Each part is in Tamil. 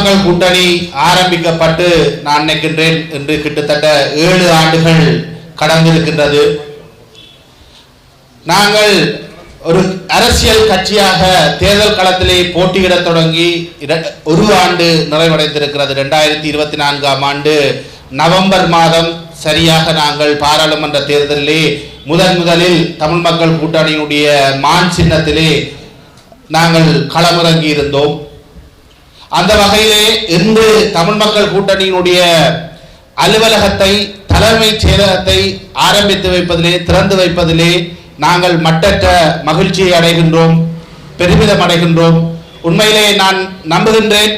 மக்கள் கூட்டணி ஆரம்பிக்கப்பட்டு நான் நினைக்கின்றேன் என்று கிட்டத்தட்ட 7 ஆண்டுகள் கடந்திருக்கின்றது. நாங்கள் ஒரு அரசியல் கட்சியாக தேர்தல் களத்திலே போட்டியிட தொடங்கி 1 ஆண்டு நிறைவடைந்திருக்கிறது. 2024ஆம் ஆண்டு நவம்பர் மாதம் சரியாக நாங்கள் பாராளுமன்ற தேர்தலிலே முதலில் தமிழ் மக்கள் கூட்டணியினுடைய மான் சின்னத்திலே நாங்கள் களமிறங்கி இருந்தோம். அந்த வகையிலே இன்று தமிழ் மக்கள் கூட்டணியினுடைய அலுவலகத்தை தலைமைச் செயலகத்தை ஆரம்பித்து வைப்பதிலே திறந்து வைப்பதிலே நாங்கள் மட்டற்ற மகிழ்ச்சியை அடைகின்றோம், பெருமிதம் அடைகின்றோம். உண்மையிலே நான் நம்புகின்றேன்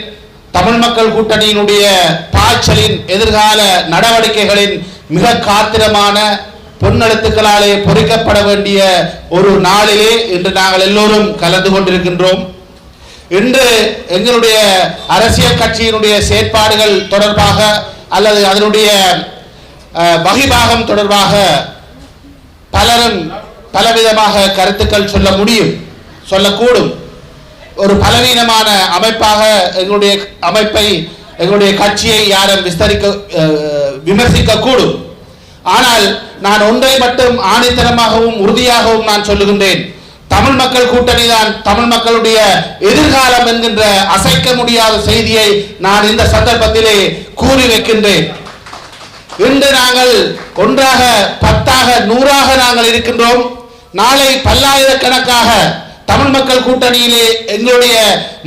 தமிழ் மக்கள் கூட்டணியினுடைய பாய்ச்சலின் எதிர்கால நடவடிக்கைகளின் மிக காத்திரமான பொன்னெழுத்துக்களாலே பொறிக்கப்பட வேண்டிய ஒரு நாளிலே இன்று நாங்கள் எல்லோரும் கலந்து கொண்டிருக்கின்றோம். இன்று எங்களுடைய அரசியல் கட்சியினுடைய செயற்பாடுகள் தொடர்பாக அல்லது அதனுடைய வகிபாகம் தொடர்பாக பலரும் பலவிதமாக கருத்துக்கள் சொல்லக்கூடும். ஒரு பலவீனமான அமைப்பாக எங்களுடைய அமைப்பை எங்களுடைய கட்சியை யாரும் விமர்சிக்க கூடும். ஆனால் நான் ஒன்றை மட்டும் ஆணித்தரமாகவும் உறுதியாகவும் நான் சொல்லுகின்றேன். தமிழ் மக்கள் கூட்டணி தான் தமிழ் மக்களுடைய எதிர்காலம் என்கின்ற அசைக்க முடியாத செய்தியை நான் இந்த சந்தர்ப்பத்திலே கூறி வைக்கின்றேன். இன்று நாங்கள் 1ஆக 10ஆக 100ஆக நாங்கள் இருக்கின்றோம். நாளை பல்லாயிரக்கணக்காக தமிழ் மக்கள் கூட்டணியிலே எங்களுடைய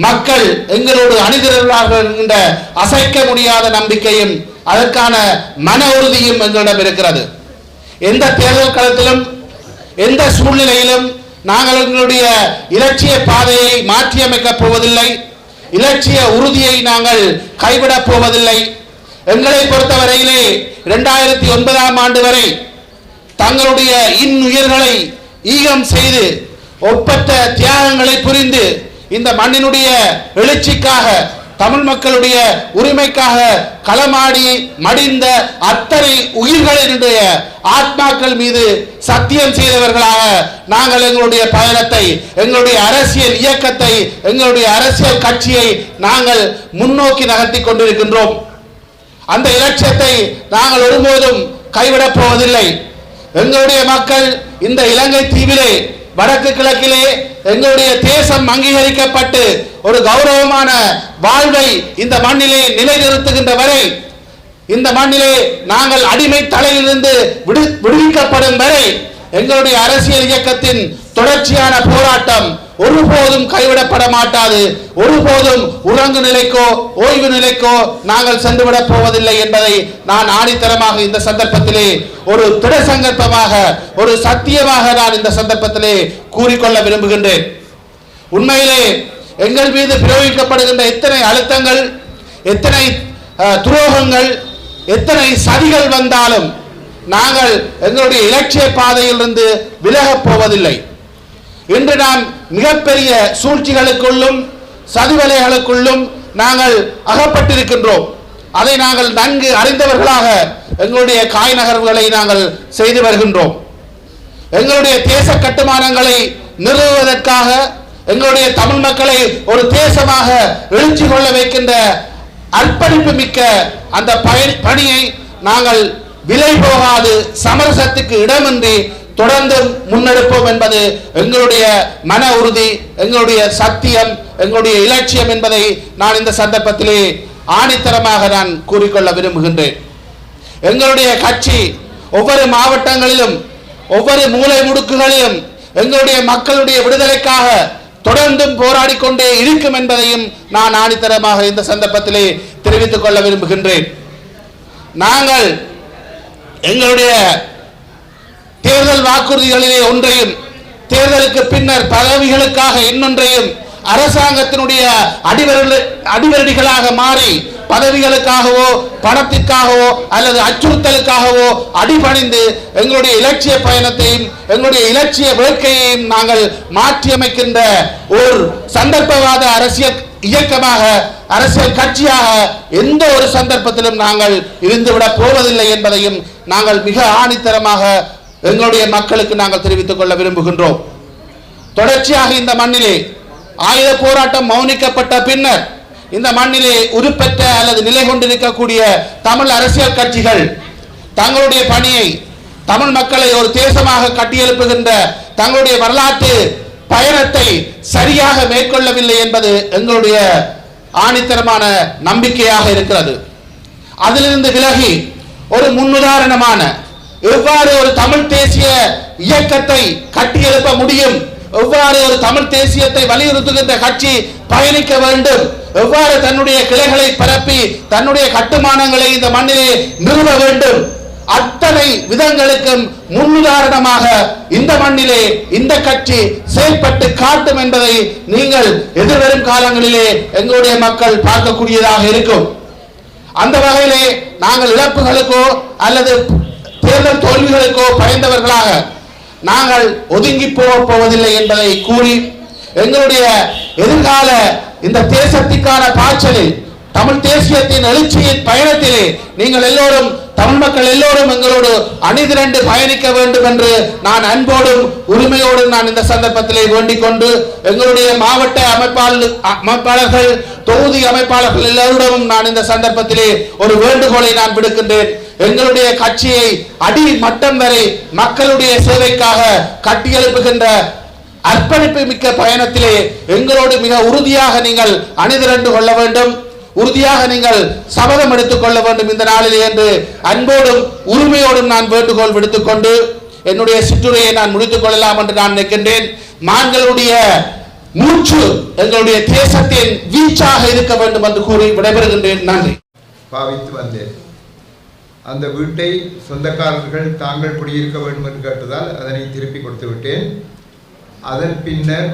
மக்கள் எங்களோடு அணிதிரள்வார்கள் என்கின்ற அசைக்க முடியாத நம்பிக்கையும் அதற்கான மன உறுதியும் எங்களிடம் இருக்கிறது. எந்த தேர்தல் களத்திலும் எந்த சூழ்நிலையிலும் நாங்கள் எங்களுடைய இலட்சிய பாதையை மாற்றியமைக்கப் போவதில்லை, இலட்சிய உறுதியை நாங்கள் கைவிடப் போவதில்லை. எங்களை பொறுத்தவரையிலே 2009ஆம் ஆண்டு வரை தங்களுடைய இன்னுயிர்களை ஈகம் செய்து ஒப்பற்ற தியாகங்களை புரிந்து இந்த மண்ணினுடைய எழுச்சிக்காக தமிழ் மக்களுடைய உரிமைக்காக களமாடி மடிந்த அத்தனை உயிர்களினுடைய ஆத்மாக்கள் மீது சத்தியம் செய்தவர்களாக நாங்கள் எங்களுடைய பயணத்தை, எங்களுடைய அரசியல் இயக்கத்தை, எங்களுடைய அரசியல் கட்சியை நாங்கள் முன்னோக்கி நகர்த்தி கொண்டிருக்கின்றோம். அந்த இலட்சியத்தை நாங்கள் ஒருபோதும் கைவிடப் போவதில்லை. எங்களுடைய மக்கள் இந்த இலங்கை தீவிலே வடக்கு கிழக்கிலே எங்களுடைய தேசம் அங்கீகரிக்கப்பட்டு ஒரு கௌரவமான வாழ்வை இந்த மண்ணிலே நிலைநிறுத்துகின்ற வரை, இந்த மண்ணிலே நாங்கள் அடிமை தலையிலிருந்து விடுவிக்கப்படும் வரை எங்களுடைய அரசியல் இயக்கத்தின் தொடர்ச்சியான போராட்டம் ஒருபோதும் கைவிடப்பட மாட்டாது. ஒருபோதும் உறங்கு நிலைக்கோ ஓய்வு நிலைக்கோ நாங்கள் சென்றுவிடப் போவதில்லை என்பதை நான் ஆணித்தரமாக இந்த சந்தர்ப்பத்திலே ஒரு திட சங்கல்பமாக ஒரு சத்தியமாக நான் இந்த சந்தர்ப்பத்திலே கூறிக்கொள்ள விரும்புகின்றேன். உண்மையிலே எங்கள் மீது பிரயோகிக்கப்படுகின்ற எத்தனை அழுத்தங்கள், எத்தனை துரோகங்கள், எத்தனை சதிகள் வந்தாலும் நாங்கள் எங்களுடைய இலட்சிய பாதையிலிருந்து விலகப் போவதில்லை. இன்று நாம் மிகப்பெரிய சூழ்ச்சிகளுக்குள்ளும் சதிவலைகளுக்குள்ளும் நாங்கள் அகப்பட்டிருக்கின்றோம். அதை நாங்கள் நன்கு அறிந்தவர்களாக எங்களுடைய காய் நகர்வுகளை நாங்கள் செய்து வருகின்றோம். எங்களுடைய தேச கட்டுமானங்களை நிறுவுவதற்காக எங்களுடைய தமிழ் மக்களை ஒரு தேசமாக எழுச்சி கொள்ள வைக்கின்ற அர்ப்பணிப்பு மிக்க அந்த பணியை நாங்கள் விலை போகாது சமரசத்துக்கு இடமின்றி தொடர்ந்து முன்னெடுப்போம் என்பது எங்களுடைய மன உறுதி, எங்களுடைய சத்தியம், எங்களுடைய இலட்சியம் என்பதை நான் இந்த சந்தர்ப்பத்திலே ஆணித்தரமாக நான் கூறிக்கொள்ள விரும்புகின்றேன். எங்களுடைய கட்சி ஒவ்வொரு மாவட்டங்களிலும் ஒவ்வொரு மூலை முடுக்குகளிலும் எங்களுடைய மக்களுடைய விடுதலைக்காக தொடர்ந்தும் போராடி கொண்டே இருக்கும் என்பதையும் நான் ஆணித்தரமாக இந்த சந்தர்ப்பத்திலே தெரிவித்துக் கொள்ள விரும்புகின்றேன். நாங்கள் எங்களுடைய தேர்தல் வாக்குறுதிகளிலே ஒன்றையும் தேர்தலுக்கு பின்னர் பதவிகளுக்காக இன்னொன்றையும் அரசாங்கத்தினுடைய அடிவரடிகளாக மாறி பதவிகளுக்காகவோ பணத்திற்காகவோ அல்லது அச்சுறுத்தலுக்காகவோ அடிபணிந்து எங்களுடைய இலட்சிய பயணத்தையும் எங்களுடைய இலட்சிய வேட்கையையும் நாங்கள் மாற்றியமைக்கின்ற ஒரு சந்தர்ப்பவாத அரசியல் இயக்கமாக அரசியல் கட்சியாக எந்த ஒரு சந்தர்ப்பத்திலும் நாங்கள் இருந்துவிடப் போவதில்லை என்பதையும் நாங்கள் மிக ஆணித்தரமாக எங்களுடைய மக்களுக்கு நாங்கள் தெரிவித்துக் கொள்ள விரும்புகின்றோம். தொடர்ச்சியாக இந்த மண்ணிலே ஆயுத போராட்டம் மௌனிக்கப்பட்ட பின்னர் இந்த மண்ணிலே உருப்பெற்ற அல்லது நிலை கொண்டிருக்கக்கூடிய தமிழ் அரசியல் கட்சிகள் தங்களுடைய பணியை தமிழ் மக்களை ஒரு தேசமாக கட்டியெழுப்புகின்ற தங்களுடைய வரலாற்று பயணத்தை சரியாக மேற்கொள்ளவில்லை என்பது எங்களுடைய ஆணித்தரமான நம்பிக்கையாக இருக்கிறது. அதிலிருந்து விலகி ஒரு முன்னுதாரணமான எவ்வாறு ஒரு தமிழ் தேசிய இயக்கத்தை கட்டியெழுப்ப முடியும், எவ்வாறு ஒரு தமிழ் தேசியத்தை வலியுறுத்துகின்ற கட்சி பயணிக்க வேண்டும், எவ்வாறு தன்னுடைய கிளைகளை பரப்பி தன்னுடைய கட்டுமானங்களை இந்த மண்ணிலே நிறுவ வேண்டும், அத்தனை விதங்களுக்கும் முன்னுதாரணமாக இந்த மண்ணிலே இந்த கட்சி செயல்பட்டு காட்டும் என்பதை நீங்கள் எதிர்வரும் காலங்களிலே எங்களுடைய மக்கள் பார்க்கக்கூடியதாக இருக்கும். அந்த வகையிலே நாங்கள் இழப்புகளுக்கோ அல்லது தேர்தல் தோல்விகளுக்கோ பயந்தவர்களாக நாங்கள் ஒதுங்கி போவதில்லை என்பதை கூறி எங்களுடைய எதிர்கால இந்த தேசத்திற்கான பாய்ச்சலில் தமிழ் தேசியத்தின் எழுச்சியின் பயணத்திலே நீங்கள் எல்லோரும் தமிழ் மக்கள் எல்லோரும் எங்களோடு அணிதிரண்டு பயணிக்க வேண்டும் என்று நான் அன்போடும் உரிமையோடும் நான் இந்த சந்தர்ப்பத்திலே வேண்டிக் கொண்டு எங்களுடைய மாவட்ட அமைப்பாளர்கள் தொகுதி அமைப்பாளர்கள் எல்லோரிடமும் நான் இந்த சந்தர்ப்பத்திலே ஒரு வேண்டுகோளை நான் விடுக்கின்றேன். எங்களுடைய கட்சியை அடி மட்டம் வரை மக்களுடைய சேவைக்காக கட்டியெழுப்புகின்ற அர்ப்பணிப்பு மிக்க பயணத்திலே எங்களோடு மிக உறுதியாக நீங்கள் அணிதிரண்டு கொள்ள வேண்டும், உறுதியாக நீங்கள் சபதம் எடுத்துக் கொள்ள வேண்டும் இந்த நாளிலே என்று அன்போடும் உரிமையோடும் நான் வேண்டுகோள் விடுத்துக் கொண்டு என்னுடைய சிற்றுரையை நான் முடித்துக் கொள்ளலாம் என்று நான் நினைக்கின்றேன். மான்களுடைய மூச்சு எங்களுடைய தேசத்தின் வீச்சாக இருக்க வேண்டும் என்று கூறி விடைபெறுகின்றேன். நன்றி. பாவித்து வந்தேன். அந்த வீட்டை சொந்தக்காரர்கள் தாங்கள் குடியிருக்க வேண்டும் என்று கேட்டதால் அதனை திருப்பி கொடுத்து விட்டேன். அதன் பின்னர்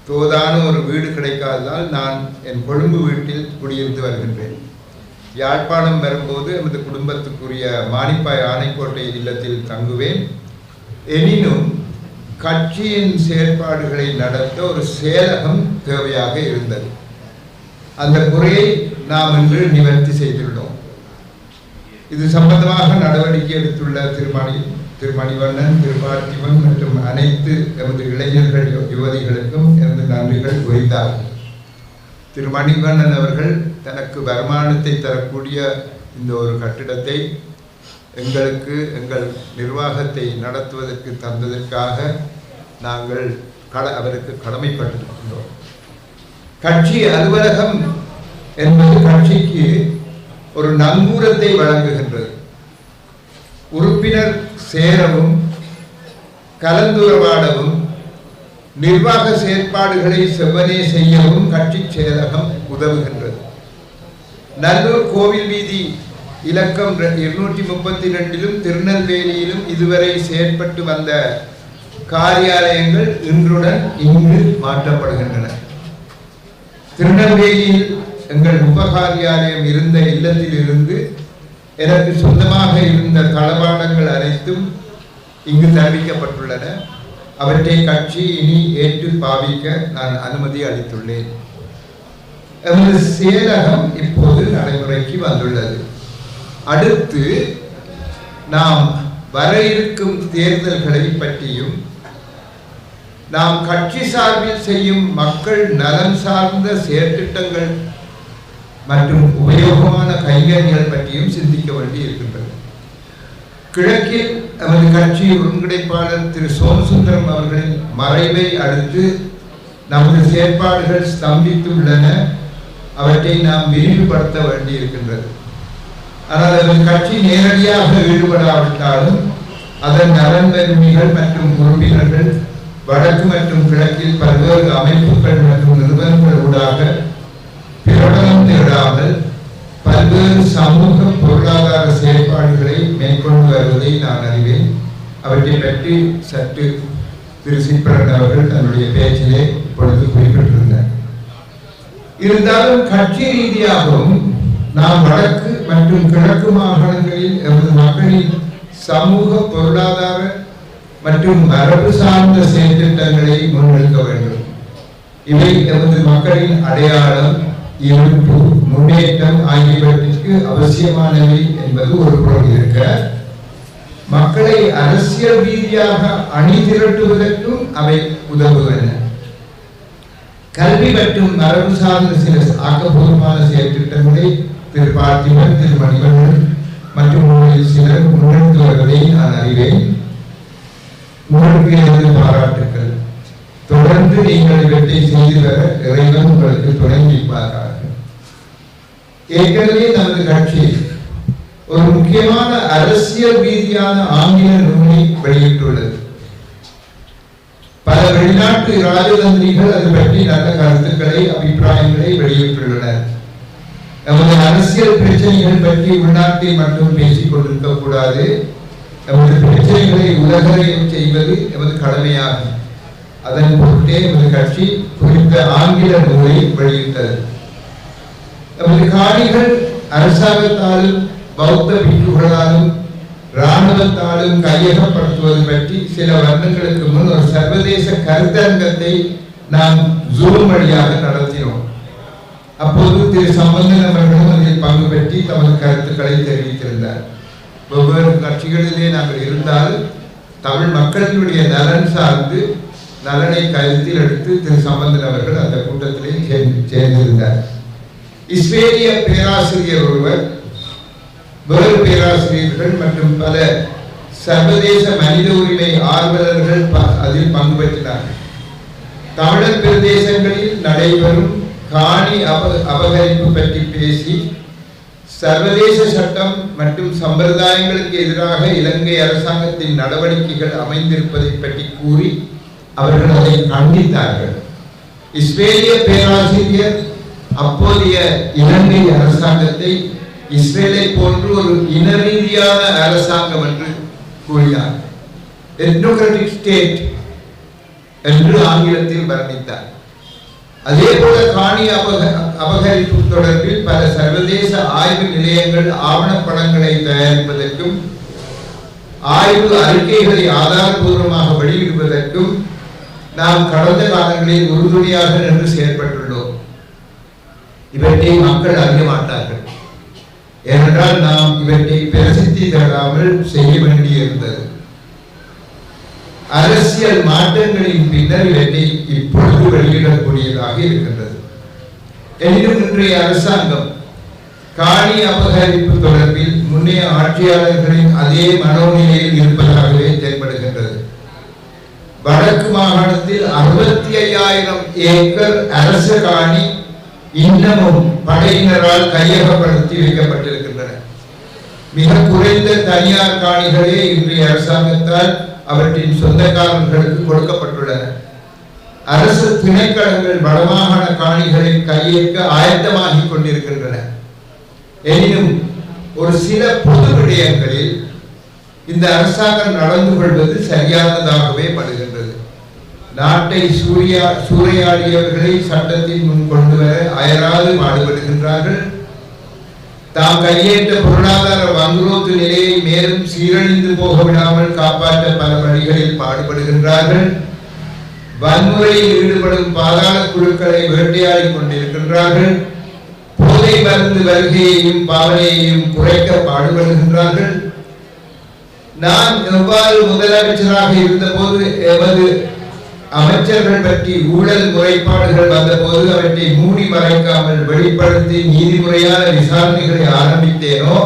தோதான ஒரு வீடு கிடைக்காததால் நான் என் கொழும்பு வீட்டில் குடியிருந்து வருகின்றேன். யாழ்ப்பாணம் வரும்போது எமது குடும்பத்துக்குரிய மானிப்பாய் ஆணைக்கோட்டை இல்லத்தில் தங்குவேன். எனினும் கட்சியின் செயற்பாடுகளை நடத்த ஒரு செயலகம் தேவையாக இருந்தது. அந்த குறையை நாம் இன்று நிவர்த்தி செய்துள்ளோம். இது சம்பந்தமாக நடவடிக்கை எடுத்துள்ள திருமணிவண்ணன், திருபார்த்திவன் மற்றும் அனைத்து எமது இளைஞர்கள் யுவதிகளுக்கும் எனது நன்றிகள் உரைத்தார்கள். திருமணிவண்ணன் அவர்கள் தனக்கு வருமானத்தை தரக்கூடிய இந்த ஒரு கட்டிடத்தை எங்களுக்கு எங்கள் நிர்வாகத்தை நடத்துவதற்கு தந்ததற்காக நாங்கள் அவருக்கு கடமைப்பட்டிருக்கின்றோம். கட்சி அலுவலகம் என்பது கட்சிக்கு ஒரு நங்கூரத்தை வழங்குகின்றது. உறுப்பினர் சேரவும் கலந்துரையாடவும் நிர்வாக செயற்பாடுகளை செவ்வனே செய்யவும் கட்சி செயலகம் உதவுகின்றது. நல்லூர் கோவில் வீதி இலக்கம் 232 திருநெல்வேலியிலும் இதுவரை செயற்பட்டு வந்த காரியாலயங்கள் இன்றுடன் இங்கு மாற்றப்படுகின்றன. திருநெல்வேலியில் எங்கள் உபகாரியாலயம் இருந்த இல்லத்தில் இருந்து எனக்கு சொந்தமாக இருந்த தளவாடங்கள் அனைத்தும் இங்கு தெரிவிக்கப்பட்டுள்ளன. அவற்றை கட்சி இனி ஏற்று பாவிக்க நான் அனுமதி அளித்துள்ளேன். எமது செயலகம் இப்போது நடைமுறைக்கு வந்துள்ளது. அடுத்து நாம் வர இருக்கும் தேர்தல்களை பற்றியும் நாம் கட்சி சார்பில் செய்யும் மக்கள் நலன் சார்ந்த செயற்திட்டங்கள் மற்றும் உபயோகமான கைங்கரியங்கள் பற்றியும் சிந்திக்க வேண்டி இருக்கின்றது. கிழக்கில் நமது கட்சி ஒருங்கிணைப்பாளர் திரு சோமசுந்தரம் அவர்களின் மறைவை அடுத்து நமது செயற்பாடுகள் ஸ்தம்பித்துள்ளன. அவற்றை நாம் விரிவுபடுத்த வேண்டி இருக்கின்றது. ஆனால் அதன் கட்சி நேரடியாக ஈடுபடாவிட்டாலும் அதன் நலன்பெருமிகள் மற்றும் உறுப்பினர்கள் வடக்கு மற்றும் கிழக்கில் பல்வேறு அமைப்புகள் மற்றும் நிறுவனங்கள் ஊடாக பிரபலம் தேடாமல் பல்வேறு சமூக பொருளாதார செயற்பாடுகளை மேற்கொண்டு வருவதை நான் அறிவேன். அவற்றை பற்றி சற்று திரு சிற்பரன் அவர்கள் தன்னுடைய பேச்சிலே இப்பொழுது குறிப்பிட்டிருந்தார். இருந்தாலும் கட்சி ரீதியாகவும் நாம் வடக்கு மற்றும் கிழக்கு மாகாணங்களில் எமது மக்களின் சமூக பொருளாதார மற்றும் மரபு சார்ந்த செயற்திட்டங்களை முன்னெடுக்க வேண்டும். இவை எமது மக்களின் அடையாளம், இருப்பு, முன்னேற்றம் ஆகியவற்றிற்கு அவசியமானவை என்பது ஒரு புறம் இருக்க, மக்களை அரசியல் ரீதியாக அணி திரட்டுவதற்கும் அவை உதவுகின்றன. கல்வி மற்றும் மரபு சார்ந்த சில ஆக்கப்பூர்வமான செயல் திட்டங்களை திரு பார்த்திபன், திரு மணிவண்ணன் மற்றும் சிலர் முன்னெடுத்து வருவதை நான் அறிவேன். உங்களுக்கு எனது பாராட்டுக்கள். தொடர்ந்து நீங்கள் இவற்றை செய்து வர இறைவன் உங்களுக்கு துணை நிற்பார்கள். ஏற்கனவே நமது கட்சி ஒரு முக்கியமான அரசியல் ரீதியான ஆங்கில நூலை வெளியிட்டுள்ளது. பல வெளிநாட்டு ராஜதந்திரிகள் அது பற்றி நல்ல கருத்துக்களை, அபிப்பிராயங்களை வெளியிட்டுள்ளனர். நமது அரசியல் பிரச்சனைகள் பற்றி உள்நாட்டில் மட்டும் பேசிக் கொண்டிருக்க கூடாது. நமது பிரச்சனைகளை உலகறிய செய்வது நமது கடமையாகும். அதன் பொருட்டே நமது கட்சி குறித்த ஆங்கில நூலை வெளியிட்டது. நமது காணிகள் அரசாங்கத்தாலும் பௌத்த பிக்குகளாலும் இராணுவத்தாலும் கையகப்படுத்துவது பற்றி சில வருடங்களுக்கு முன் ஒரு சர்வதேச கருத்தரங்கத்தை நாம் ஜூம் வழியாக நடத்தினோம். அப்போது திரு சம்பந்தன் அவர்களும் அதில் பங்கு பெற்றி தமது கருத்துக்களை தெரிவித்திருந்தார். வெவ்வேறு கட்சிகளிலே நாங்கள் இருந்தால் தமிழ் மக்களினுடைய நலன் சார்ந்து நலனை கருத்தில் எடுத்து திரு சம்பந்தன் அவர்கள் அந்த கூட்டத்திலே சேர்ந்திருந்தார். இஸ்ரேலிய பேராசிரியர் ஒருவர், வேறு பேராசிரியர்கள் மற்றும் பல சர்வதேச மனித உரிமை ஆர்வலர்கள் அதில் பங்கு பெற்றினார்கள். தமிழர் பிரதேசங்களில் நடைபெறும் காணி அபகரிப்பு பற்றி பேசி சர்வதேச சட்டம் மற்றும் சம்பிரதாயங்களுக்கு எதிராக இலங்கை அரசாங்கத்தின் நடவடிக்கைகள் அமைந்திருப்பதை பற்றி கூறி அவர்கள் அதை கண்டித்தார்கள். இஸ்ரேலிய பேராசிரியர் அப்போதைய இலங்கை அரசாங்கத்தை இஸ்ரேலை போன்று ஒரு இன ரீதியான அரசாங்கம் என்று கூறினார். எத்னோக்ராட்டிக் ஸ்டேட் என்று ஆங்கிலத்தில் வர்ணித்தார். அதே போல காணி அபகரிப்பு தொடர்பில் பல சர்வதேச ஆய்வு நிலையங்கள் ஆவணப்படங்களை தயாரிப்பதற்கும் ஆய்வு அறிக்கைகளை ஆதாரபூர்வமாக வெளியிடுவதற்கும் நாம் கடந்த காலங்களில் உறுதுணையாக நின்று செயல்பட்டுள்ளோம். இவற்றை மக்கள் அறிய மாட்டார்கள். ஏனென்றால் நாம் இவற்றை பிரசித்தி தராமல் செய்ய வேண்டியிருந்தது. அரசியல் மாற்றங்களின் பின்னர் இவற்றை இப்பொழுது வெளியிடக்கூடியதாக இருக்கின்றது. எனினும் இன்றைய அரசாங்கம் காணி அபகரிப்பு தொடர்பில் முன்னைய ஆட்சியாளர்களின் அதே மனோநிலையில் இருப்பதாகவே தென்படுகின்றது. வடக்கு மாகாணத்தில் 65,000 ஏக்கர் அரச காணி இன்னமும் படையினரால் கையகப்படுத்தி வைக்கப்பட்டிருக்கின்றன. மிக குறைந்த தனியார் காணிகளே இன்றைய அரசாங்கத்தால் அவற்றின் சொந்தக்காரர்களுக்கு கொடுக்கப்பட்டுள்ளன. அரசு திணைக்களங்கள் வடமாகாண காணிகளை கையேற்க ஆயத்தமாகிக் கொண்டிருக்கின்றன. எனினும் ஒரு சில பொது விடயங்களில் இந்த அரசாங்கம் நடந்து கொள்வது சரியானதாகவே படுகின்றது. நாட்டை சூறையாடியவர்களை சட்டத்தின் முன் கொண்டு வர அயராது பாடுபடுகின்றார்கள். தாம் கையேற்ற பொருளாதார வங்குரோத்து நிலையை மேலும் சீரழிந்து போக விடாமல் காப்பாற்ற பல வழிகளில் பாடுபடுகின்றார்கள். வன்முறையில் ஈடுபடும் பாதாள குழுக்களை வேட்டையாடி கொண்டிருக்கின்றார்கள். போதை மருந்து வருகையையும் பாவனையையும் குறைக்க பாடுபடுகின்றார்கள். நான் எவ்வாறு முதலமைச்சராக இருந்த போது எமது அமைச்சர்கள் பற்றி ஊழல் முறைப்பாடுகள் வந்த போது அவற்றை மூடி மறைக்காமல் வெளிப்படுத்தி நீதிமுறையான விசாரணைகளை ஆரம்பித்தேனோ,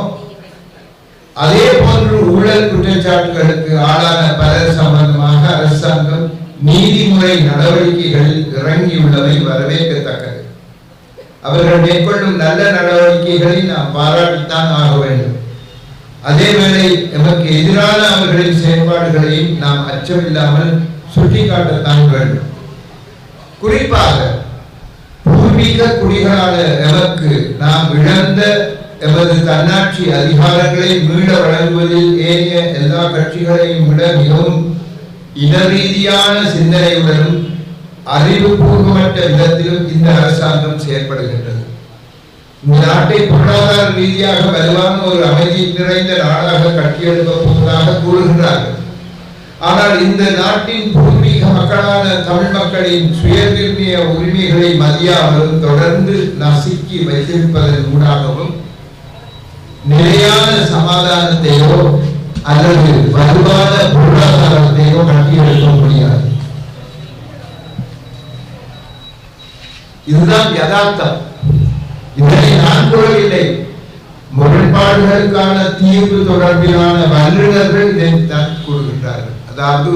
அதே போன்று ஊழல் குற்றச்சாட்டுகளுக்கு ஆளான பலர் சம்பந்தமாக அரசாங்கம் நீதிமுறை நடவடிக்கைகளில் இறங்கியுள்ளவை வரவேற்கத்தக்கது. அவர்கள் மேற்கொள்ளும் நல்ல நடவடிக்கைகளை நாம் பாராட்டித்தான் ஆக வேண்டும். அதேவேளை எமக்கு எதிரான அவர்களின் செயல்பாடுகளையும் நாம் அச்சமில்லாமல் சுட்டிக்காட்டத்தான் வேண்டும். குறிப்பாக பூர்வீக குடிகளான எமக்கு நாம் இழந்த எமது தன்னாட்சி அதிகாரங்களை மீள வழங்குவதில் ஏனைய எல்லா கட்சிகளையும் விட மிகவும் இன ரீதியான சிந்தனையுடனும் அறிவுபூர்வமற்ற விதத்திலும் இந்த அரசாங்கம் செயல்படுகின்றது. இந்த நாட்டை பொருளாதார ரீதியாக வலுவான ஒரு அமைதி நிறைந்த நாடாக கட்டியெழுப்ப போவதாக கூறுகிறார்கள். ஆனால் இந்த நாட்டின் பூர்வீக மக்களான தமிழ் மக்களின் சுயநிர்ணய உரிமைகளை மதியாமலும் தொடர்ந்து நசுக்கி வைத்திருப்பதன் ஊடாகவும் நிலையான சமாதானத்தையோ அல்லது வலுவான பொருளாதாரத்தையோ கட்டியெழுப்ப முடியாது. இதுதான் யதார்த்தம். இதனை நான் கூறவில்லை. முரண்பாடுகளுக்கான தீர்வு தொடர்பிலான வல்லுநர்கள் இதைத்தான் கூறுகின்றார்கள். அதாவது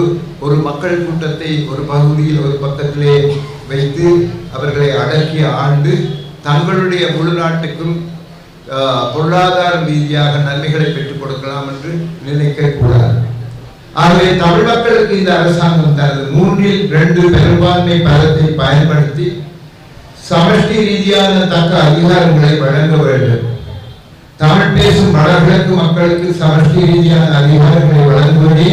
ஒரு மக்கள் கூட்டத்தை ஒரு பகுதியில் ஒரு பக்கத்திலே வைத்து அவர்களை அடக்கி ஆண்டு தங்களுடைய முழு நாட்டுக்கும் பொருளாதார ரீதியாக நன்மைகளை பெற்றுக் கொடுக்கலாம் என்று நினைக்க கூடாது. ஆகவே தமிழ் மக்களுக்கு இந்த அரசாங்கம் தனது 2/3 பெரும்பான்மை பலத்தை பயன்படுத்தி சமஷ்டி ரீதியான தக்க அதிகாரங்களை வழங்க வேண்டும். தமிழ் பேசும் வடகிழக்கு மக்களுக்கு சமஷ்டி ரீதியான அதிகாரங்களை வழங்குவதே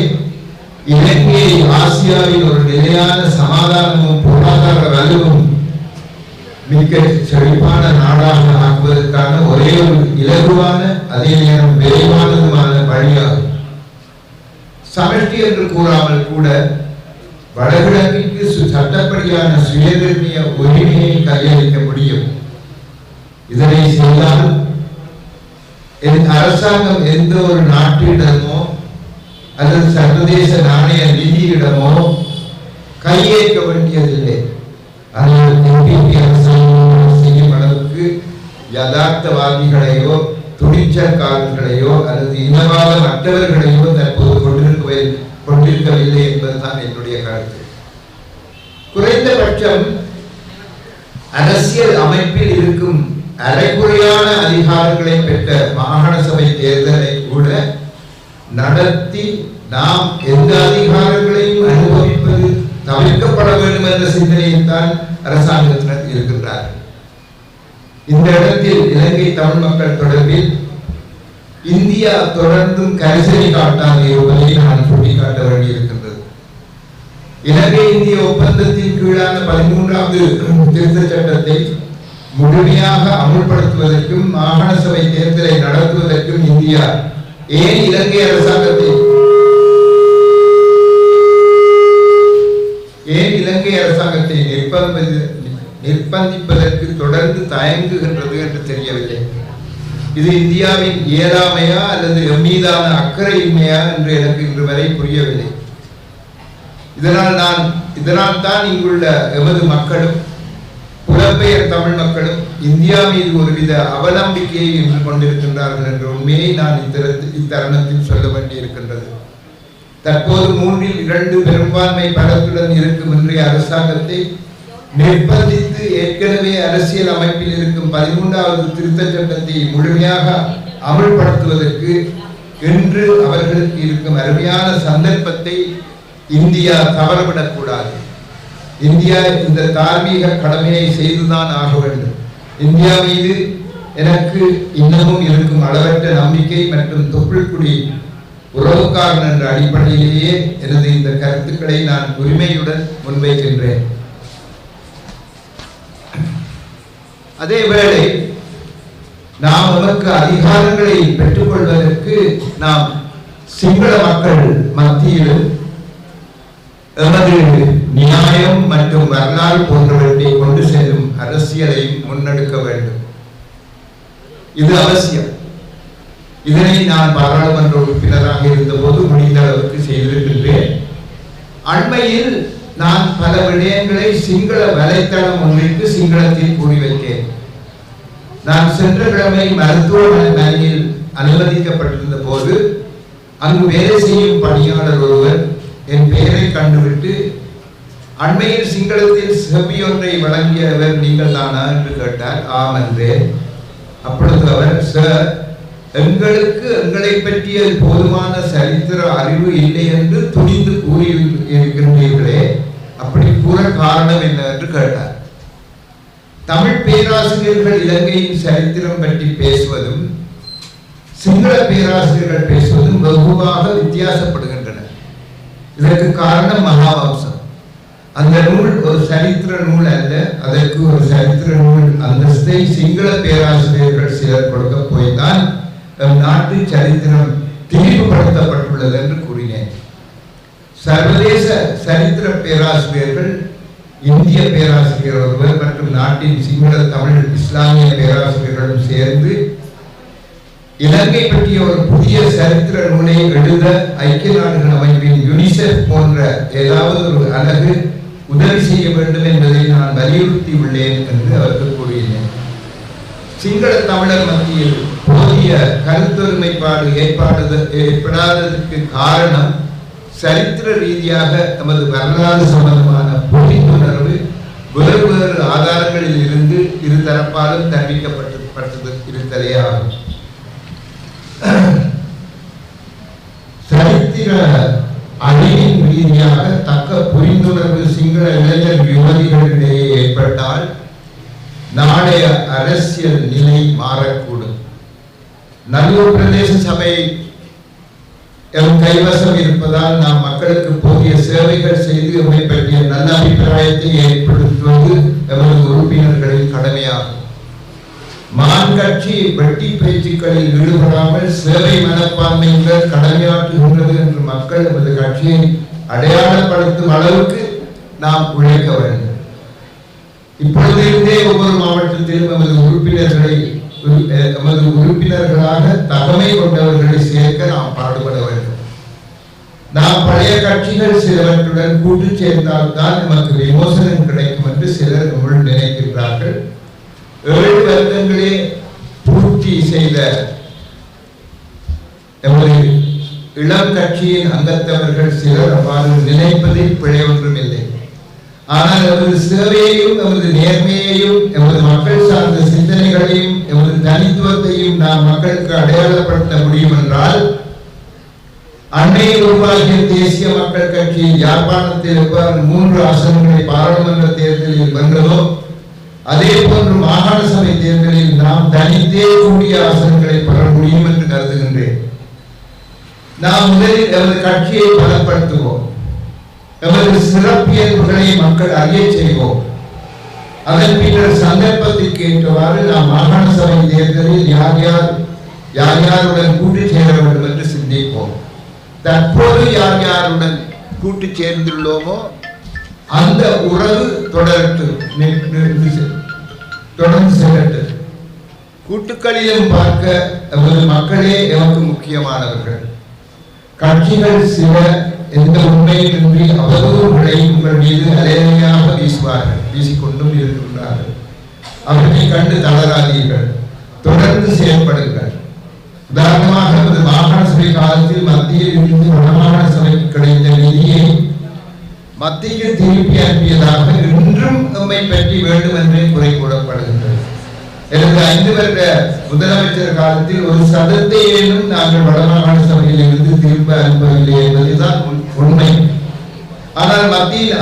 இலங்கையை ஆசியாவில் ஒரு நிலையான சமாதானமும் பொருளாதார வலுவும் மிக்க செழிப்பான நாடாக ஆக்குவதற்கான ஒரே ஒரு இலகுவான அதே நேரம் விரைவானதுமான வழியாகும். சமஷ்டி என்று கூறாமல் கூட வடகிழக்கிற்கு சட்டப்படியான சுயநிர்ணய உரிமையை கையளிக்க முடியும். இதனை செய்தால் அரசாங்கம் எந்த ஒரு நாட்டிடமோ அல்லது சர்வதேச நாணய நிதியிடமோ கையேற்க வேண்டியதில்லை. அரசாங்கம் செய்யும் அளவுக்கு யதார்த்தவாதிகளையோ துணிச்சற்காரர்களையோ அல்லது இனவாத மற்றவர்களையோ தற்போது கொண்டிருக்கவில்லை என்பதுதான் என்னுடைய கருத்து. குறைந்தபட்சம் அரசியல் அமைப்பில் இருக்கும் அரைகுறையான அதிகாரங்களை பெற்ற மாகாண சபை தேர்தலை கூட நடத்தி நாம் எந்த அதிகாரங்களையும் அனுபவிப்பது தவிர்க்கப்பட வேண்டும் என்ற சிந்தனையில் தான் அரசாங்கத்தினர் இருக்கின்றார்கள். இந்த இடத்தில் இலங்கை தமிழ் மக்கள் தொடர்பில் இந்தியா தொடர்ந்தும் கரிசனை காட்டாது இருப்பதை நான் சுட்டிக்காட்ட வேண்டியிருக்கின்றது. இலங்கை இந்திய ஒப்பந்தத்தின் கீழான 13வது திருத்த சட்டத்தை முழுமையாக அமுல்படுத்துவதற்கும் மாகாண சபை தேர்தலை நடத்துவதற்கும் இந்தியா ஏன் இலங்கை அரசாங்கத்தை நிர்பந்திப்பதற்கு தொடர்ந்து தயங்குகின்றது என்று தெரியவில்லை. இது இந்தியாவின் இயலாமையா அல்லது எம்மீதான அக்கறையின்மையா என்று எனக்கு இன்று வரை புரியவில்லை. இதனால் தான் இங்குள்ள எமது மக்களும் புலம்பெயர் தமிழ் மக்களும் இந்தியா மீது ஒருவித அவநம்பிக்கையை இன்று கொண்டிருக்கின்றார்கள் என்ற உண்மையை நான் இத்தருணத்தில் சொல்ல வேண்டியிருக்கின்றது. தற்போது 3/2 பெரும்பான்மை பலத்துடன் இருக்கும் இன்றைய அரசாங்கத்தை நிர்பந்தித்து ஏற்கனவே அரசியல் அமைப்பில் இருக்கும் 13வது திருத்த சட்டத்தை முழுமையாக அமல்படுத்துவதற்கு இன்று அவர்களுக்கு இருக்கும் அருமையான சந்தர்ப்பத்தை இந்தியா தவறவிடக்கூடாது. இந்தியா இந்த தார்மீக கடமையை செய்துதான் ஆக வேண்டும். இந்தியா மீது எனக்கு இன்னமும் இருக்கும் அளவற்ற நம்பிக்கை மற்றும் தொப்புள்குடி உறவுக்காரன் என்ற அடிப்படையிலேயே எனது இந்த கருத்துக்களை நான் உரிமையுடன் முன்வைக்கின்றேன். அதேவேளை நாம் நமக்கு அதிகாரங்களை பெற்றுக்கொள்வதற்கு நாம் சிங்கள மக்கள் மத்தியிலும் எமது நியாயம் மற்றும் வரலாறு போன்றவற்றை கொண்டு செல்லும் அரசியலை முன்னெடுக்க வேண்டும். இது அவசியம். இதனை நான் பாராளுமன்ற உறுப்பினராக இருந்தபோது முடிந்த அளவுக்கு செய்திருக்கின்றேன். அண்மையில் நான் பல விடயங்களை சிங்கள வலைத்தளம் ஒன்றிற்கு சிங்களத்தில் கூறி வைத்தேன். நான் சென்ற கிழமை மருத்துவமனையில் அனுமதிக்கப்பட்டிருந்த போது அங்கு வேலை செய்யும் பணியாளர் ஒருவர் என் பெயரை கண்டுவிட்டு அண்மையில் சிங்களத்தில் செவ்வியொன்றை வழங்கியவர் நீங்கள் தானா என்று கேட்டார். ஆம் என்றேன். அப்பொழுது அவர், சார், எங்களுக்கு எங்களை பற்றிய போதுமான சரித்திர அறிவு இல்லை என்று துணிந்து கூறியிருக்கின்றீர்களே, அப்படி கூற காரணம் என்ன என்று கேட்டார். தமிழ் பேராசிரியர்கள் இலங்கையின் சரித்திரம் பற்றி பேசுவதும் சிங்கள பேராசிரியர்கள் பேசுவதும் வெகுவாக வித்தியாசப்படுகின்றன. இதற்கு காரணம் மகாவம்சம். அந்த நூல் ஒரு சரித்திர நூல் அல்ல. அதற்கு ஒரு சரித்திர நூல் அந்தஸ்தை சிங்கள பேராசிரியர்கள் சிலர் கொடுக்க போய்தான் நாட்டு சரித்திரம் திரிவுபடுத்தப்பட்டுள்ளது என்று கூறினேன். சர்வதேச சரித்திர பேராசிரியர்கள் இந்திய பேராசிரியர் ஒருவர் மற்றும் நாட்டின் சிங்கள தமிழ் இஸ்லாமிய பேராசிரியர்களும் சேர்ந்து இலங்கை பற்றிய ஒரு புதிய சரித்திர நூலை எழுத ஐக்கிய நாடுகள் அமைப்பின் யுனிசெஃப் போன்ற ஏதாவது ஒரு அலகு உதவி செய்ய வேண்டும் என்பதை நான் வலியுறுத்தி உள்ளேன் என்று அவருக்கு கூறினேன். சிங்கள தமிழர் மத்தியில் போதிய கருத்தொருமைப்பாடு ஏற்படாததற்கு காரணம் சரித்திர ரீதியாக நமது வரலாறு சம்பந்தமான புரிந்துணர்வு வேறு வேறு ஆதாரங்களில் இருந்து இருதரப்பாலும் தெரிவிக்கப்பட்டது இருத்தலே ஆகும். சரித்திர அணியின் ரீதியாக தக்க புரிந்துணர்வு சிங்கள இளைஞர் யுவதிகளிடையே ஏற்பட்டால் நாளைய அரசியல் நிலை மாறக்கூடும். நல்லூர் பிரதேச சபை எம் கைவசம் இருப்பதால் நாம் மக்களுக்கு போதிய சேவைகள் செய்து எம்மை பற்றிய நல்ல அபிப்பிராயத்தை ஏற்படுத்துவது எமது உறுப்பினர்களின் கடமையாகும். மான் கட்சி வெட்டி பேச்சுக்களில் ஈடுபடாமல் சேவை மனப்பான்மையுடன் கடமையாற்றுகின்றது என்று மக்கள் எமது கட்சியை அடையாளப்படுத்தும் அளவுக்கு நாம் உழைக்க வேண்டும். இப்பொழுதிருந்தே ஒவ்வொரு மாவட்டத்திலும் எமது உறுப்பினர்களாக தகமை கொண்டவர்களை சேர்க்க நாம் பாடுபட வேண்டும். நாம் பழைய கட்சிகள் சிலவற்றுடன் கூட்டு சேர்ந்தால்தான் நமக்கு விமோசனம் கிடைக்கும் என்று சிலர் நம்முள் நினைக்கின்றார்கள். 7 வருடங்களே பூர்த்தி செய்த எமது இளம் கட்சியின் அங்கத்தவர்கள் சிலர் அவ்வாறு நினைப்பதில் பிழை ஒன்றும் இல்லை. ஆனால் எமது சேவையையும் எமது நேர்மையையும் எமது மக்கள் சார்ந்த சிந்தனைகளையும் எமது தனித்துவத்தையும் நாம் மக்களுக்கு அடையாளப்படுத்த முடியும் என்றால் அண்மையில் உருவாகிய தேசிய மக்கள் கட்சி யாழ்ப்பாணத்தில் எவ்வாறு 3 ஆசனங்களை பாராளுமன்ற தேர்தலில் வென்றதோ அதே போன்று மாகாண சபை தேர்தலில் நாம் தனித்தே கூடிய ஆசனங்களை பெற முடியும் என்று கருதுகின்றேன். நாம் முதலில் எமது கட்சியை பலப்படுத்துவோம். எமது சிறப்பியல்புகளை மக்கள் அறிய செய்வோம். அதன் பின்னர் சந்தர்ப்பத்திற்கு ஏற்றவாறு நாம் மாகாண சபை தேர்தலில் யார் யாருடன் கூட்டு சேர வேண்டும் என்று சிந்திப்போம். தற்போது யார் யாருடன் கூட்டு சேர்ந்துள்ளோமோ அந்த உறவு தொடர்ந்து செல்லட்டு. கூட்டுக்களிலும் பார்க்க எமது மக்களே எமக்கு முக்கியமானவர்கள். கட்சிகள் சில எந்த உண்மையின்றி அவதூறுகளை உங்கள் மீது அலையாக வீசிக்கொண்டும் இருக்கின்றார்கள். அவற்றை கண்டு தளராதீர்கள், தொடர்ந்து செயல்படுங்கள். உதாரணமாக நமது மாகாண சபை காலத்தில் மத்தியில் இருந்து வடமாகாண சபைக்கு கிடைத்த நிதியை மத்தியில் திருப்பி அனுப்பியதாக இன்றும் நம்மை பற்றி வேண்டும் என்றே குறை கூறப்படுகின்றது. எனக்கு 5 வருட முதலமைச்சர் காலத்தில் ஒரு சதத்தையேனும் நாங்கள் வடமாகாண சபையில் இருந்து திரும்ப அனுப்பவில்லை என்பதுதான் உண்மை. ஆனால் மத்தியில்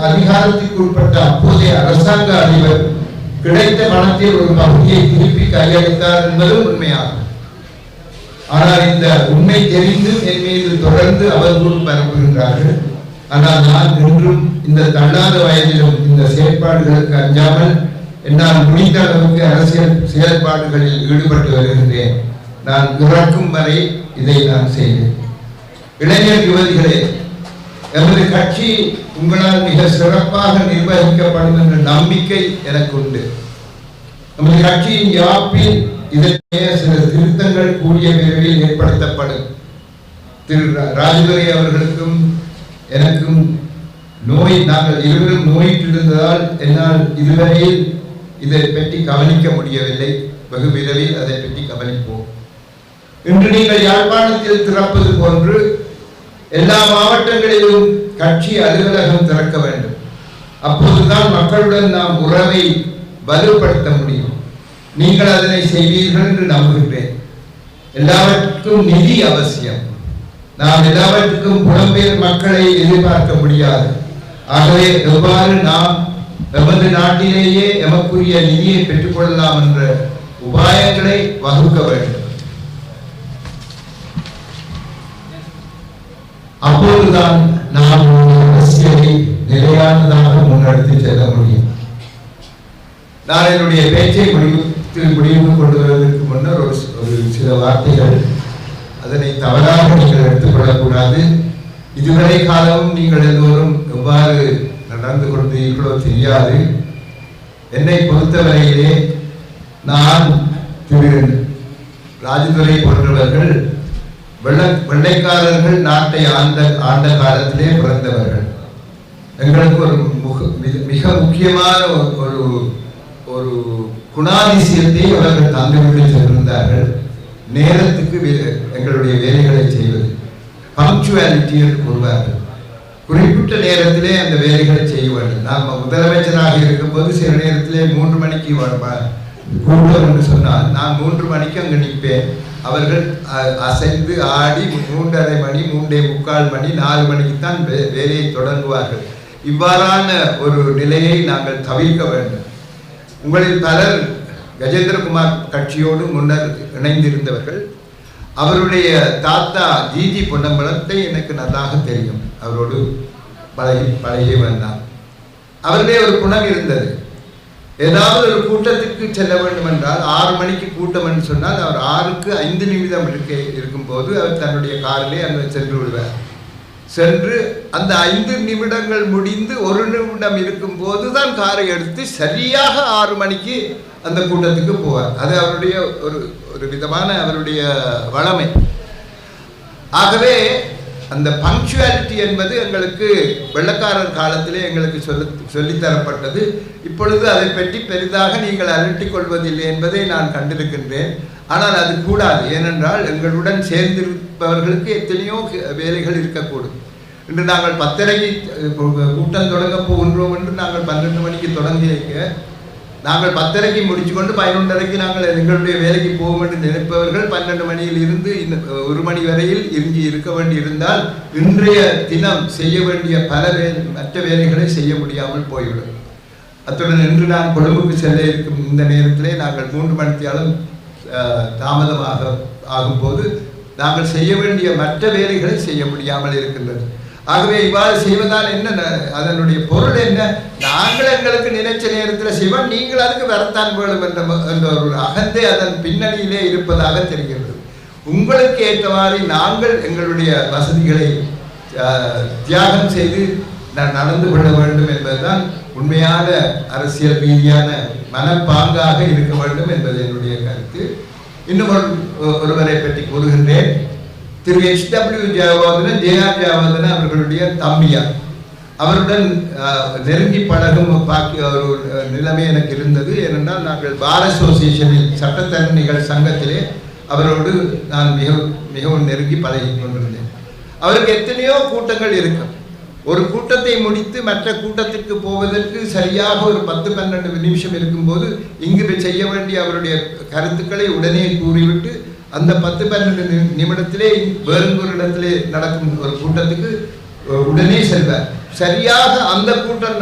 அதிகாரத்திற்கு உட்பட்ட அப்போதைய அரசாங்க அதிபர் கிடைத்த பணத்தில் ஒரு பகுதியை திருப்பி கையளித்தார் என்பதும் உண்மையாகும். ஆனால் இந்த உண்மை தெரிந்தும் என் மீது தொடர்ந்து அவதூறு பரப்புகின்றார்கள். ஆனால் நான் இன்றும் இந்த தள்ளாத வயதிலும் இந்த செயற்பாடுகளுக்கு அஞ்சாமல் என்னால் முடிந்த அளவுக்கு அரசியல் செயல்பாடுகளில் ஈடுபட்டு வருகின்றேன். நான் இறக்கும் வரை இதை நான் செய்வேன். இளைஞர் யுவதிகளே, எமது கட்சி உங்களால் மிக சிறப்பாக நிர்வகிக்கப்படும் என்ற நம்பிக்கை எனக்கு உண்டு. நமது கட்சியின் யாப்பில் இதற்கே சில திருத்தங்கள் கூடிய விரைவில் ஏற்படுத்தப்படும். திரு ராஜதுரை அவர்களுக்கும் எனக்கும் நாங்கள் இருவரும் நோயிட்டிருந்ததால் என்னால் இதுவரையில் இதை பற்றி கவனிக்க முடியவில்லை. வெகு விரைவில் அதை பற்றி கவனிப்போம். இன்று நீங்கள் யாழ்ப்பாணத்தில் திறப்பது போன்று எல்லா மாவட்டங்களிலும் கட்சி அலுவலகம் திறக்க வேண்டும். அப்போதுதான் மக்களுடன் நாம் உறவை வலுப்படுத்த முடியும். நீங்கள் அதனை செய்வீர்கள் என்று நம்புகின்றேன். எல்லாவற்றுக்கும் நிதி அவசியம். நாம் எல்லாவற்றுக்கும் புலம்பெயர் மக்களை எதிர்பார்க்க முடியாது. ஆகவே எவ்வாறு நாம் எமது நாட்டிலேயே எமக்குரிய நிதியை பெற்றுக்கொள்ளலாம் என்ற உபாயங்களை வகுக்க வேண்டும். அப்போதுதான் நாம் அரசியலை நிலையானதாக முன்னெடுத்து செல்ல முடியும். நான் என்னுடைய பேச்சை முடிவுக்கு கொண்டு வருவதற்கு முன்னர் ஒரு சில வார்த்தைகள், அதனை தவறாக நீங்கள் எடுத்துக்கொள்ளக்கூடாது. இதுவரை காலமும் நீங்கள் எல்லோரும் எவ்வாறு நடந்து கொண்டீர்களோ தெரியாது. என்னை பொறுத்தவரையிலே நான் திரு ராஜதுரை போன்றவர்கள் வெள்ளைக்காரர்கள் நாட்டை ஆண்ட காலத்திலே பிறந்தவர்கள். எங்களுக்கு ஒரு மிக முக்கியமான ஒரு ஒரு குணாதிசயத்தை அவர்கள் தந்துவிட்டு சென்றிருந்தார்கள். நேரத்துக்கு எங்களுடைய வேலைகளை செய்வது, பங்க்சுவாலிட்டி என்று கூறுவார்கள். குறிப்பிட்ட நேரத்திலே அந்த வேலைகளை செய்ய வேண்டும். நாம் முதலமைச்சராக இருக்கும்போது சில நேரத்திலே 3 மணிக்கு கூட்டம் என்று சொன்னால் நான் 3 மணிக்கு அங்கு நிற்பேன். அவர்கள் அசைந்து ஆடி 3:30 மணி 3:45 மணி 4 மணிக்கு தான் வேலையை தொடங்குவார்கள். இவ்வாறான ஒரு நிலையை நாங்கள் தவிர்க்க வேண்டும். உங்களில் பலர் கஜேந்திரகுமார் கட்சியோடு முன்னர் இணைந்திருந்தவர்கள். அவருடைய தாத்தா ஜிஜி பொன்னம்பலத்தை எனக்கு நன்றாக தெரியும். அவரோடு பழகி வந்தார். அவருடைய ஒரு குணம் இருந்தது. ஏதாவது ஒரு கூட்டத்திற்கு செல்ல வேண்டும் என்றால் 6 மணிக்கு கூட்டம் என்று சொன்னால் அவர் 6க்கு 5 நிமிடம் இருக்கும்போது அவர் தன்னுடைய காரிலே அங்கே சென்று விடுவார். சென்று அந்த 5 நிமிடங்கள் முடிந்து 1 நிமிடம் இருக்கும்போது தான் காரை எடுத்து சரியாக 6 மணிக்கு அந்த கூட்டத்துக்கு போவார். அது அவருடைய ஒரு விதமான அவருடைய வளமை. ஆகவே அந்த பங்க்சுவாலிட்டி என்பது எங்களுக்கு வெள்ளக்காரர் காலத்திலே எங்களுக்கு சொல்லித்தரப்பட்டது. இப்பொழுது அதை பற்றி பெரிதாக நீங்கள் அலட்டிக் கொள்வதில்லை என்பதை நான் கண்டிருக்கின்றேன். ஆனால் அது கூடாது. ஏனென்றால் எங்களுடன் சேர்ந்திருப்பவர்களுக்கு எத்தனையோ வேலைகள் இருக்கக்கூடும். இன்று நாங்கள் 10:30க்கு கூட்டம் தொடங்க போகின்றோம் என்று நாங்கள் 12 மணிக்கு தொடங்கி வைக்க நாங்கள் 10:30க்கு முடிச்சுக்கொண்டு 11:30க்கு நாங்கள் எங்களுடைய வேலைக்கு போகும் என்று நினைப்பவர்கள் 12 மணியில் இருந்து 1 மணி வரையில் இருக்க வேண்டியிருந்தால் இன்றைய தினம் செய்ய வேண்டிய மற்ற வேலைகளை செய்ய முடியாமல் போய்விடும். அத்துடன் இன்று நான் கொழும்புக்கு செல்ல இருக்கும் இந்த நேரத்திலே நாங்கள் 3 மணித்தியாலும் தாமதமாக ஆகும்போது நாங்கள் செய்ய வேண்டிய மற்ற வேலைகளை செய்ய முடியாமல் இருக்கின்றது. ஆகவே இவ்வாறு செய்வதால் என்ன, அதனுடைய பொருள் என்ன? நாங்கள் எங்களுக்கு நினைச்ச நேரத்தில் செய்வோம், நீங்கள் அதுக்கு வரத்தான் வேணும் என்ற ஒரு அகந்தை அதன் பின்னணியிலே இருப்பதாக தெரிகிறது. உங்களுக்கு ஏற்றவாறு நாங்கள் எங்களுடைய வசதிகளை தியாகம் செய்து நடந்து கொள்ள வேண்டும் என்பதுதான் உண்மையான அரசியல் ரீதியான மனப்பாங்காக இருக்க வேண்டும் என்பது என்னுடைய கருத்து. இன்னும் ஒருவரை பற்றி கூறுகின்றேன். திரு HW ஜெயவர்தன ஜெயவர்தன அவர்களுடைய தம்பியார். அவருடன் நெருங்கி பழகும் ஒரு நிலைமை எனக்கு இருந்தது. ஏனென்றால் நாங்கள் பார் அசோசியேஷனில் சட்டத்தரணிகள் சங்கத்திலே அவரோடு நான் மிகவும் நெருங்கி பழகி கொண்டிருந்தேன். அவருக்கு எத்தனையோ கூட்டங்கள் இருக்கும். ஒரு கூட்டத்தை முடித்து மற்ற கூட்டத்திற்கு போவதற்கு சரியாக ஒரு 10-12 நிமிஷம் இருக்கும்போது இங்கு செய்ய வேண்டிய அவருடைய கருத்துக்களை உடனே கூறிவிட்டு அந்த 10-12 நிமிடத்திலே வேறொரு இடத்திலே நடக்கும் ஒரு கூட்டத்துக்கு உடனே செல்வார். சரியாக அந்த கூட்டம்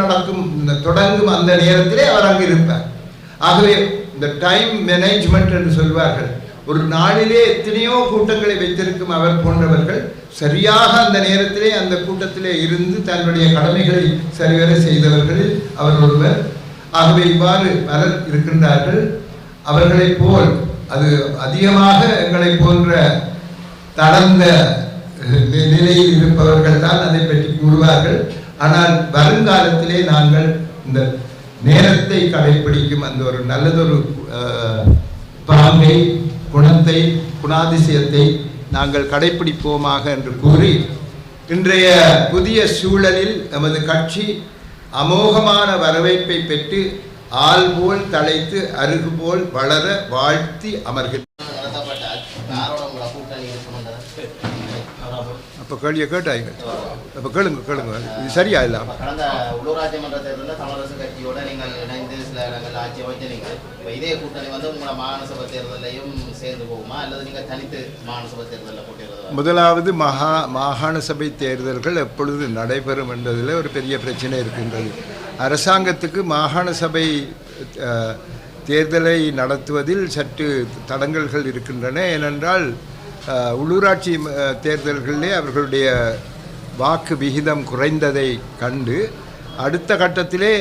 தொடங்கும் அந்த நேரத்திலே அவர் அங்கு இருப்பார். ஆகவே இந்த டைம் மேனேஜ்மெண்ட் என்று சொல்வார்கள். ஒரு நாளிலே எத்தனையோ கூட்டங்களை வைத்திருக்கும் அவர் போன்றவர்கள் சரியாக அந்த நேரத்திலே அந்த கூட்டத்திலே இருந்து தன்னுடைய கடமைகளை சரிவர செய்தவர்களில் அவர் ஒருவர். ஆகவே இவ்வாறு பலர் இருக்கின்றார்கள். அவர்களை போல் அது அதிகமாக எங்களை போன்ற தளர்ந்த நிலையில் இருப்பவர்கள் தான் அதை பற்றி கூறுவார்கள். ஆனால் வருங்காலத்திலே நாங்கள் இந்த நேரத்தை கடைபிடிக்கும் அந்த ஒரு நல்லதொரு பாங்கை, குணத்தை, குணாதிசயத்தை நாங்கள் கடைபிடிப்போமாக என்று கூறி, இன்றைய புதிய சூழலில் நமது கட்சி அமோகமான வரவேற்பை பெற்று ஆள் போல் தழைத்து அருகு போல் வளர வாழ்த்தி அமர்கிறது. அப்போ கேள்வியை கேட்டாங்க. அப்போ கேளுங்க இது சரியா இல்லாம கடந்த உள்ளூராட்சி மன்ற தேர்தலில் தமிழரசு கட்சியோட நீங்கள் இணைந்து சில இடங்கள் ஆட்சி அமைச்சீங்க. இப்போ இதே கூட்டணி உங்களை மாகாண சபை தேர்தலையும் சேர்ந்து போகுமா அல்லது நீங்கள் தனித்து மாகாண சபை தேர்தலில் போட்டிடுறதா? முதலாவது மாகாண சபை தேர்தல்கள் எப்பொழுது நடைபெறும் என்பதில் ஒரு பெரிய பிரச்சனை இருக்கின்றது. அரசாங்கத்துக்கு மாகாண சபை தேர்தலை நடத்துவதில் சற்று தடங்கல்கள் இருக்கின்றன. ஏனென்றால் உள்ளூராட்சி தேர்தல்களிலே அவர்களுடைய வாக்கு விகிதம் குறைந்ததை கண்டு அடுத்த கட்டத்திலே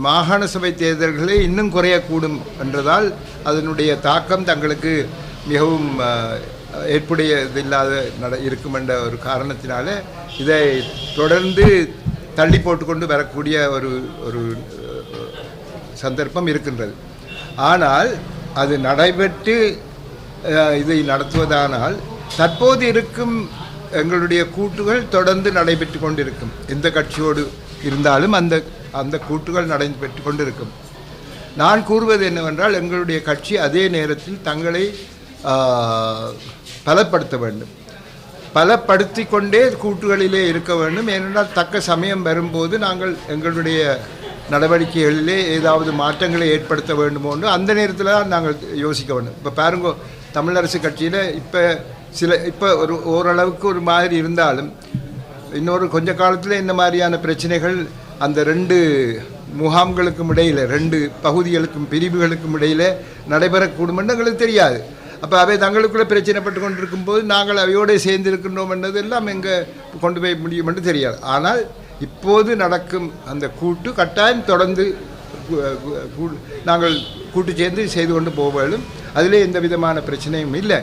மாகாண சபை தேர்தல்களே இன்னும் குறையக்கூடும் என்றதால் அதனுடைய தாக்கம் தங்களுக்கு மிகவும் ஏற்புடையதில்லாத இருக்கும் என்ற ஒரு காரணத்தினால இதை தொடர்ந்து தள்ளி போட்டுக்கொண்டு வரக்கூடிய ஒரு சந்தர்ப்பம் இருக்கின்றது. ஆனால் அது நடைபெற்று இதை நடத்துவதானால் தற்போது இருக்கும் எங்களுடைய கூட்டுகள் தொடர்ந்து நடைபெற்று கொண்டிருக்கும். எந்த கட்சியோடு இருந்தாலும் அந்த கூட்டுகள் நடைபெற்று கொண்டிருக்கும். நான் கூறுவது என்னவென்றால், எங்களுடைய கட்சி அதே நேரத்தில் தங்களை பலப்படுத்த வேண்டும். பலப்படுத்தி கொண்டே கூட்டுகளிலே இருக்க வேண்டும். ஏனென்றால் தக்க சமயம் வரும்போது நாங்கள் எங்களுடைய நடவடிக்கைகளிலே ஏதாவது மாற்றங்களை ஏற்படுத்த வேண்டுமோன்னு அந்த நேரத்தில் தான் நாங்கள் யோசிக்க வேண்டும். இப்போ பாருங்க, தமிழரசு கட்சியில் இப்போ ஓரளவுக்கு ஒரு மாதிரி இருந்தாலும் இன்னொரு கொஞ்ச காலத்தில் இந்த மாதிரியான பிரச்சனைகள் அந்த 2 முகாம்களுக்கும் இடையில் 2 பகுதிகளுக்கும் பிரிவுகளுக்கும் இடையில் நடைபெறக்கூடும் என்று எங்களுக்கு தெரியாது. அப்போ அவை தங்களுக்குள்ளே பிரச்சனைப்பட்டு கொண்டிருக்கும் போது நாங்கள் அவையோடு சேர்ந்திருக்கின்றோம் என்றது எல்லாம் எங்கே கொண்டு போய் முடியும் என்று தெரியாது. ஆனால் இப்போது நடக்கும் அந்த கூட்டு கட்டாயம் தொடர்ந்து நாங்கள் கூட்டு சேர்ந்து செய்து கொண்டு போக வேண்டும். அதிலே எந்த விதமான பிரச்சனையும் இல்லை.